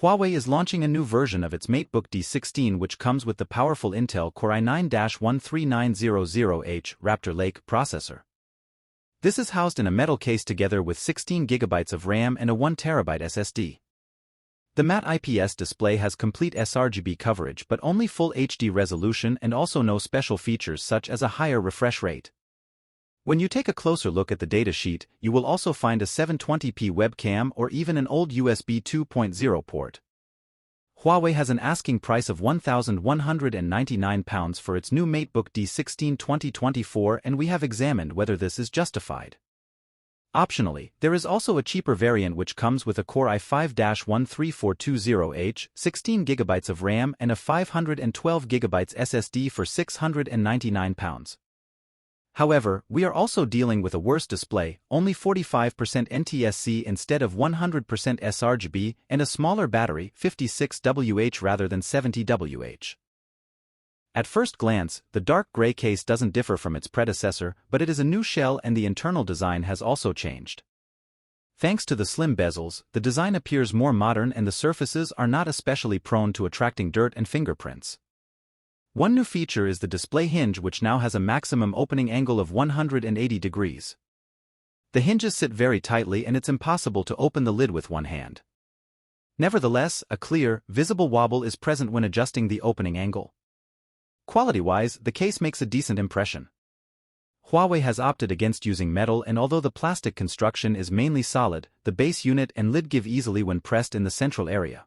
Huawei is launching a new version of its MateBook D16 which comes with the powerful Intel Core i9-13900H Raptor Lake processor. This is housed in a metal case together with 16 GB of RAM and a 1 TB SSD. The matte IPS display has complete sRGB coverage but only full HD resolution and also no special features such as a higher refresh rate. When you take a closer look at the datasheet, you will also find a 720p webcam or even an old USB 2.0 port. Huawei has an asking price of £1,199 for its new MateBook D16 2024 and we have examined whether this is justified. Optionally, there is also a cheaper variant which comes with a Core i5-13420H, 16 GB of RAM and a 512 GB SSD for £699. However, we are also dealing with a worse display, only 45% NTSC instead of 100% sRGB, and a smaller battery, 56Wh rather than 70Wh. At first glance, the dark gray case doesn't differ from its predecessor, but it is a new shell and the internal design has also changed. Thanks to the slim bezels, the design appears more modern and the surfaces are not especially prone to attracting dirt and fingerprints. One new feature is the display hinge which now has a maximum opening angle of 180 degrees. The hinges sit very tightly and it's impossible to open the lid with one hand. Nevertheless, a clear, visible wobble is present when adjusting the opening angle. Quality-wise, the case makes a decent impression. Huawei has opted against using metal and although the plastic construction is mainly solid, the base unit and lid give easily when pressed in the central area.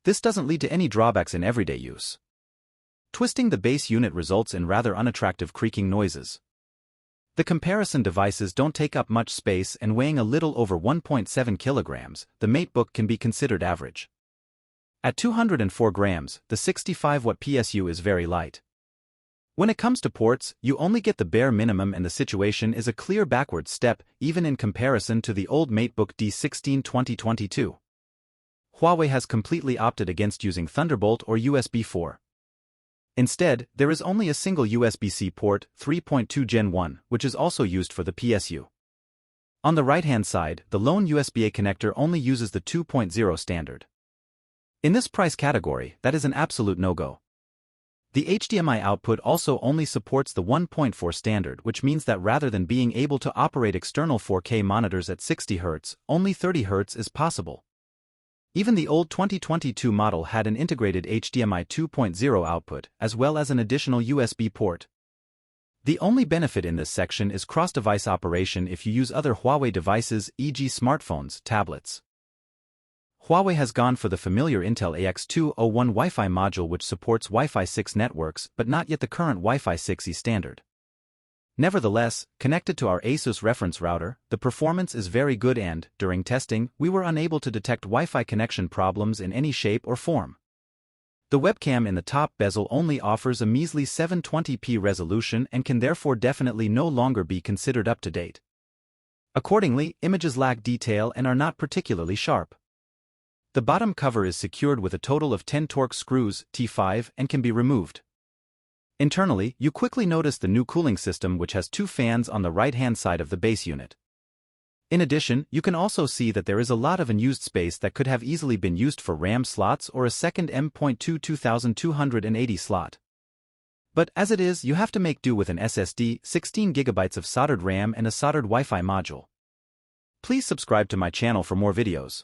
This doesn't lead to any drawbacks in everyday use. Twisting the base unit results in rather unattractive creaking noises. The comparison devices don't take up much space and weighing a little over 1.7 kilograms, the MateBook can be considered average. At 204 grams, the 65-watt PSU is very light. When it comes to ports, you only get the bare minimum and the situation is a clear backward step even in comparison to the old MateBook D16 2022. Huawei has completely opted against using Thunderbolt or USB 4. Instead, there is only a single USB-C port, 3.2 Gen 1, which is also used for the PSU. On the right-hand side, the lone USB-A connector only uses the 2.0 standard. In this price category, that is an absolute no-go. The HDMI output also only supports the 1.4 standard, which means that rather than being able to operate external 4K monitors at 60 Hz, only 30 Hz is possible. Even the old 2022 model had an integrated HDMI 2.0 output, as well as an additional USB port. The only benefit in this section is cross-device operation if you use other Huawei devices, e.g. smartphones, tablets. Huawei has gone for the familiar Intel AX201 Wi-Fi module which supports Wi-Fi 6 networks but not yet the current Wi-Fi 6E standard. Nevertheless, connected to our ASUS reference router, the performance is very good and, during testing, we were unable to detect Wi-Fi connection problems in any shape or form. The webcam in the top bezel only offers a measly 720p resolution and can therefore definitely no longer be considered up to date. Accordingly, images lack detail and are not particularly sharp. The bottom cover is secured with a total of 10 Torx screws, T5, and can be removed. Internally, you quickly notice the new cooling system which has two fans on the right-hand side of the base unit. In addition, you can also see that there is a lot of unused space that could have easily been used for RAM slots or a second M.2 2280 slot. But as it is, you have to make do with an SSD, 16 GB of soldered RAM and a soldered Wi-Fi module. Please subscribe to my channel for more videos.